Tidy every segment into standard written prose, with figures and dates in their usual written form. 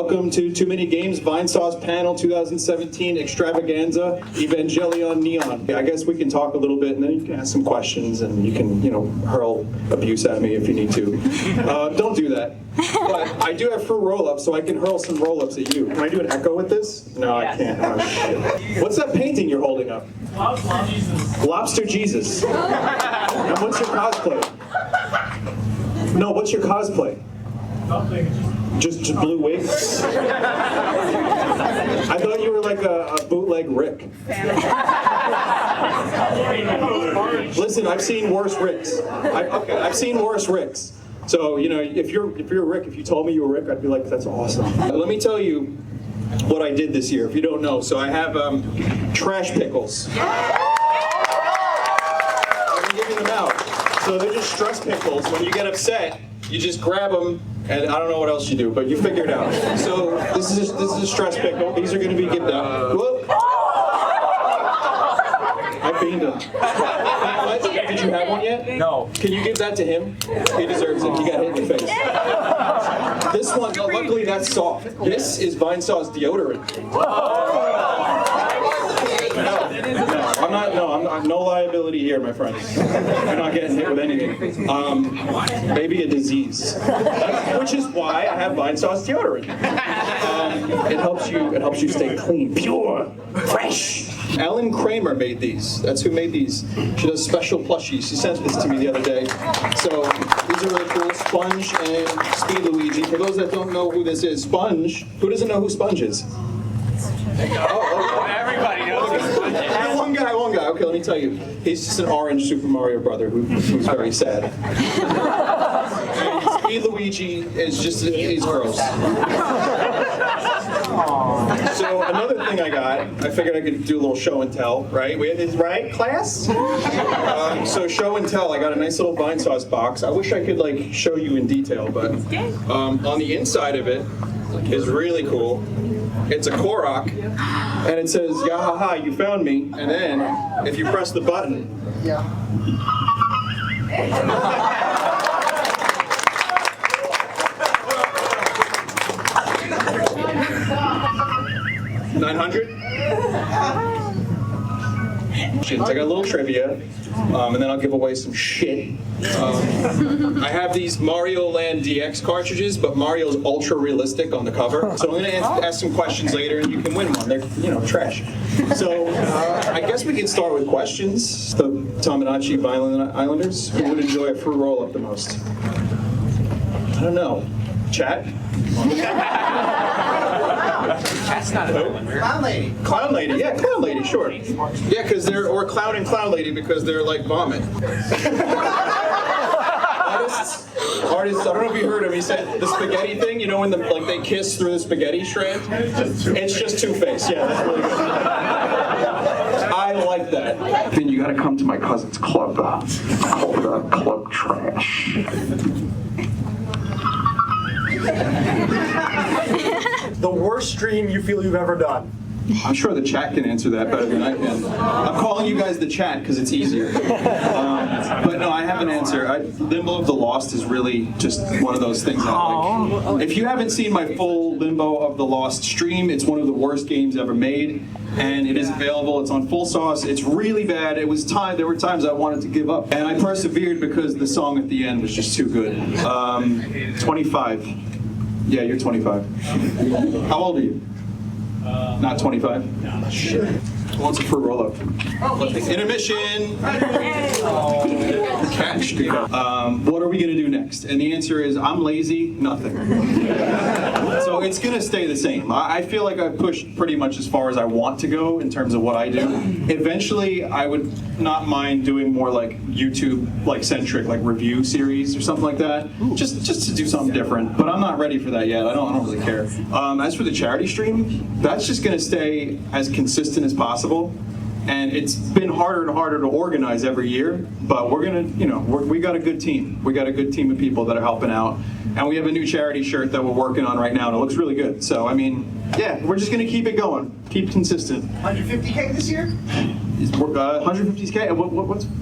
Welcome to Too Many Games Vinesauce Panel 2017 Extravaganza Evangelion Neon. I guess we can talk a little bit and then you can ask some questions and you can, hurl abuse at me if you need to. Don't do that. But I do have fruit roll-ups, so I can hurl some roll-ups at you. Can I do an echo with this? No, yes. I can't. Oh, shit. What's that painting you're holding up? Lobster Jesus. And what's your cosplay? No, what's your cosplay? Nothing. Just blue wigs? I thought you were like a bootleg Rick. Listen, I've seen worse Ricks. I've seen worse Ricks. So, if you're Rick, if you told me you were Rick, I'd be like, that's awesome. Let me tell you what I did this year, if you don't know. So I have trash pickles. I'm giving them out. So they're just stress pickles. When you get upset, you just grab them, and I don't know what else you do, but you figure it out. So this is a stress pickle. These are going to be given out. Whoop. I beamed him. Did you have one yet? No. Can you give that to him? He deserves it. He got hit in the face. This one, luckily that's soft. This is Vinesauce deodorant. I'm no liability here, my friends. You're not getting hit with anything. Maybe a disease, which is why I have Vinesauce deodorant. It helps you stay clean, pure, fresh. Ellen Kramer made these. That's who made these. She does special plushies. She sent this to me the other day. So these are really cool. Sponge and Speed Luigi. For those that don't know who this is, Sponge. Who doesn't know who Sponge is? Oh, everybody knows who Sponge is. One guy. Okay, let me tell you. He's just an orange Super Mario brother who's very sad. And Speed Luigi is he's gross. So another thing I got, I figured I could do a little show and tell, right? Right, class? So show and tell, I got a nice little Vinesauce box. I wish I could show you in detail, but on the inside of it is really cool. It's a Korok, and it says, "Yahaha, you found me." And then, if you press the button, 900? I got a little trivia, and then I'll give away some shit. I have these Mario Land DX cartridges, but Mario's ultra realistic on the cover. So I'm going to ask some questions later, and you can win one. They're, trash. So I guess we can start with questions. The Tomodachi Violent Islanders, who would enjoy a fruit roll-up the most? I don't know. Chat? That's not a Clown lady. Clown lady, yeah, clown lady, sure. Yeah, because or clown and clown lady because they're like vomit. Artists, I don't know if you heard him, he said the spaghetti thing, when they kiss through the spaghetti shred? It's just Two-Face, yeah, that's really good. I like that. Then you gotta come to my cousin's club, called Club Trash. The worst stream you feel you've ever done? I'm sure the chat can answer that better than I can. I'm calling you guys the chat because it's easier. But no, I have an answer. Limbo of the Lost is really just one of those things that if you haven't seen my full Limbo of the Lost stream, it's one of the worst games ever made. And it is available. It's on Full Sauce. It's really bad. There were times I wanted to give up. And I persevered because the song at the end was just too good. 25. Yeah, you're 25. How old are you? Not 25? No. Shit. Who wants a fruit roll-up? Intermission! Catch. What are we going to do next? And the answer is, I'm lazy, nothing. So it's going to stay the same. I feel like I've pushed pretty much as far as I want to go in terms of what I do. Eventually, I would not mind doing more YouTube-centric, review series or something like that. Just to do something different. But I'm not ready for that yet. I don't really care. As for the charity stream, that's just going to stay as consistent as possible. And it's been harder and harder to organize every year, but we're gonna, we got a good team. We got a good team of people that are helping out. And we have a new charity shirt that we're working on right now, and it looks really good. So, yeah, we're just gonna keep it going, keep consistent. 150K this year? 150K,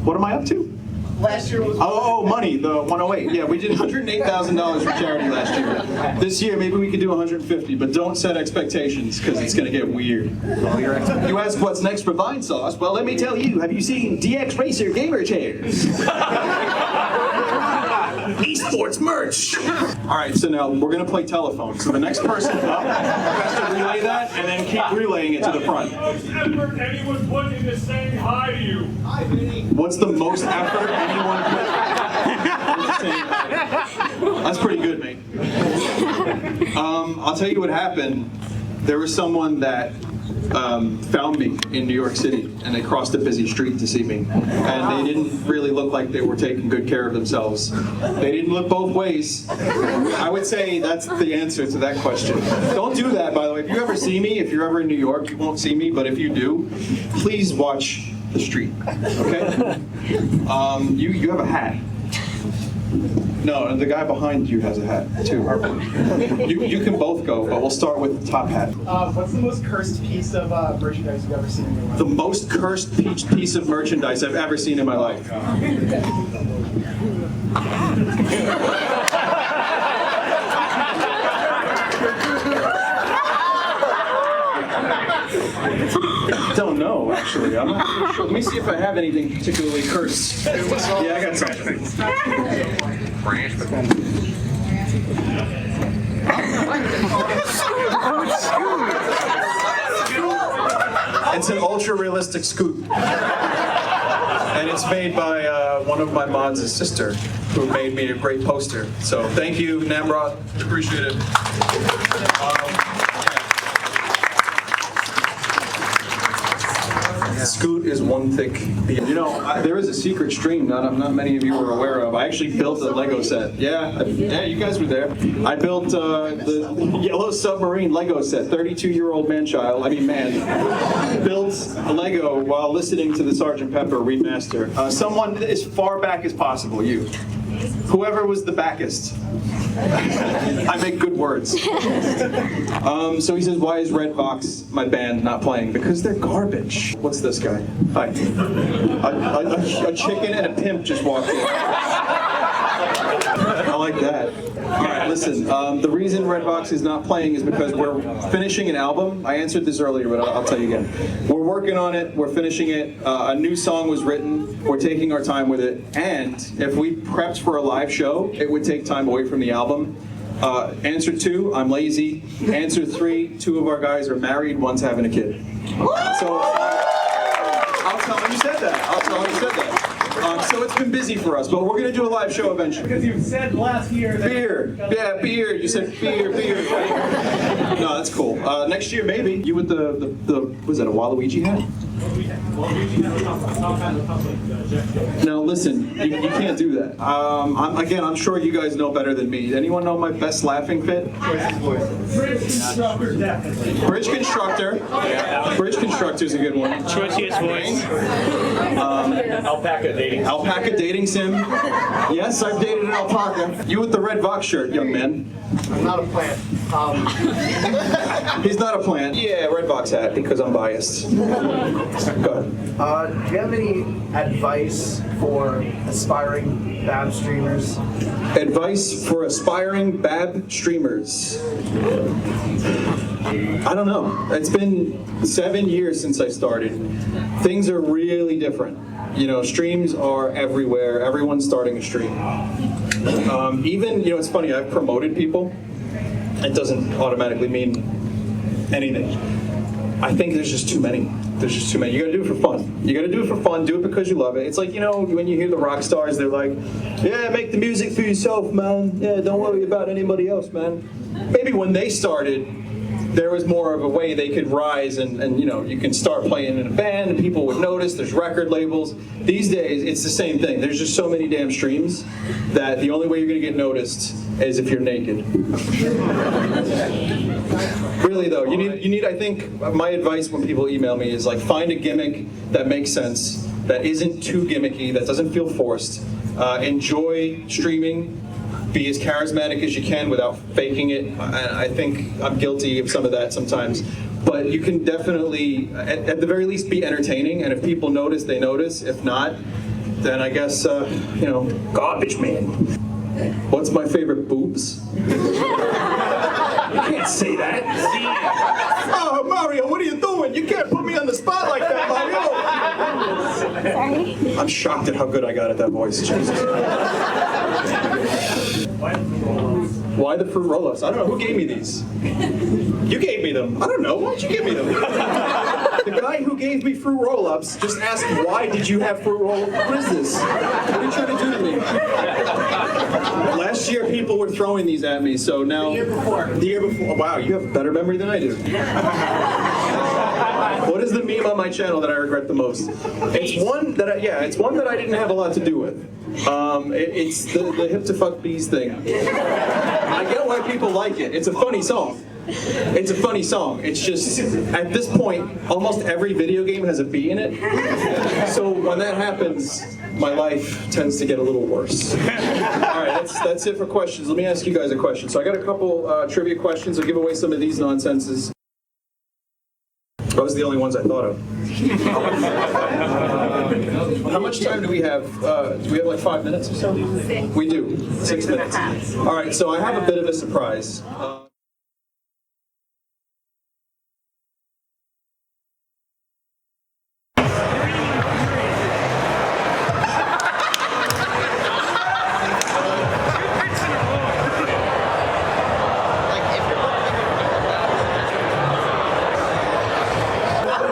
what am I up to? Last year was. Oh, money, the 108. Yeah, we did $108,000 for charity last year. This year, maybe we could do 150, but don't set expectations because it's going to get weird. You ask what's next for Vinesauce? Well, let me tell you. Have you seen DX Racer gamer chairs? Esports merch. All right, so now we're going to play telephone. So the next person up has to relay that and then keep relaying it to the front. Most effort anyone put into saying hi to you? What's the most effort anyone put? That's pretty good, mate. I'll tell you what happened. There was someone that found me in New York City, and they crossed a busy street to see me. And they didn't really look like they were taking good care of themselves. They didn't look both ways. I would say that's the answer to that question. Don't do that, by the way. If you ever see me, if you're ever in New York, you won't see me, but if you do, please watch the street, okay? You have a hat. No, the guy behind you has a hat, too. You can both go, but we'll start with the top hat. What's the most cursed piece of merchandise you've ever seen in your life? The most cursed piece of merchandise I've ever seen in my life. Don't know, actually. I'm not really sure. Let me see if I have anything particularly cursed. Yeah, I got something. It's an ultra-realistic scoop. And it's made by one of my mods' sister, who made me a great poster. So thank you, Namrod. Appreciate it. Scoot is one thick. You know, there is a secret stream that not many of you are aware of. I actually built a Lego set. Yeah, you guys were there. I built the Yellow Submarine Lego set. 32-year-old man, built a Lego while listening to the Sgt. Pepper remaster. Someone as far back as possible, you. Whoever was the backest. I make good words. So he says, why is Redbox, my band, not playing? Because they're garbage. What's this guy? Hi. A chicken and a pimp just walked in. I like that. All right, listen. The reason Redbox is not playing is because we're finishing an album. I answered this earlier, but I'll tell you again. We're working on it. We're finishing it. A new song was written. We're taking our time with it. And if we prepped for a live show, it would take time away from the album. Answer 2, I'm lazy. Answer 3, 2 of our guys are married, one's having a kid. So I'll tell him you said that. So it's been busy for us, but we're going to do a live show eventually. Because you said last year that... Beer. Yeah, beer. You said beer. No, that's cool. Next year, maybe. You with the was that a Waluigi hat? Now listen, you can't do that. I'm sure you guys know better than me. Anyone know my best laughing fit? Bridge constructor, definitely. Bridge constructor. Bridge constructor's a good one. Choiciest voice. Alpaca dating. Alpaca dating sim. Yes, I've dated an alpaca. You with the red Vox shirt, young man. I'm not a plant. He's not a plant. Yeah, red Vox hat because I'm biased. Go ahead. Do you have any advice for aspiring BAB streamers? Advice for aspiring BAB streamers. I don't know. It's been 7 years since I started. Things are really different. You know, streams are everywhere. Everyone's starting a stream. Even, you know, it's funny, I've promoted people. It doesn't automatically mean anything. I think there's just too many. You gotta do it for fun. Do it because you love it. It's like, you know, when you hear the rock stars, they're like, yeah, make the music for yourself, man. Yeah, don't worry about anybody else, man. Maybe when they started, there was more of a way they could rise and you know, you can start playing in a band and people would notice, there's record labels. These days, it's the same thing. There's just so many damn streams that the only way you're gonna get noticed is if you're naked. Really though, you need, I think, my advice when people email me is like, find a gimmick that makes sense, that isn't too gimmicky, that doesn't feel forced. Enjoy streaming. Be as charismatic as you can without faking it. I think I'm guilty of some of that sometimes. But you can definitely, at the very least, be entertaining. And if people notice, they notice. If not, then I guess, garbage man. What's my favorite boobs? You can't say that. Oh, Mario, what are you doing? You can't put me on the spot like that, Mario. Sorry. I'm shocked at how good I got at that voice. Jesus. Why the fruit roll-ups? I don't know. Who gave me these? You gave me them. I don't know. Why'd you give me them? The guy who gave me fruit roll-ups just asked, why did you have fruit roll-ups? What is this? What are you trying to do to me? Last year, people were throwing these at me, so now... The year before. Wow, you have a better memory than I do. What is the meme on my channel that I regret the most? It's one that I didn't have a lot to do with. It's the hip to fuck bees thing. I get why people like it. It's a funny song. It's a funny song. It's just, at this point, almost every video game has a bee in it. So when that happens, my life tends to get a little worse. All right, that's it for questions. Let me ask you guys a question. So I got a couple trivia questions. I'll give away some of these nonsenses. Those are the only ones I thought of. How much time do we have? Do we have like 5 minutes or so? 6. We do. 6 minutes. All right, so I have a bit of a surprise.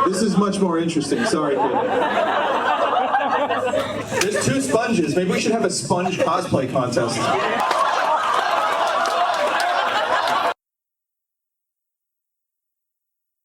This is much more interesting. Sorry, kid. There's 2 sponges. Maybe we should have a sponge cosplay contest.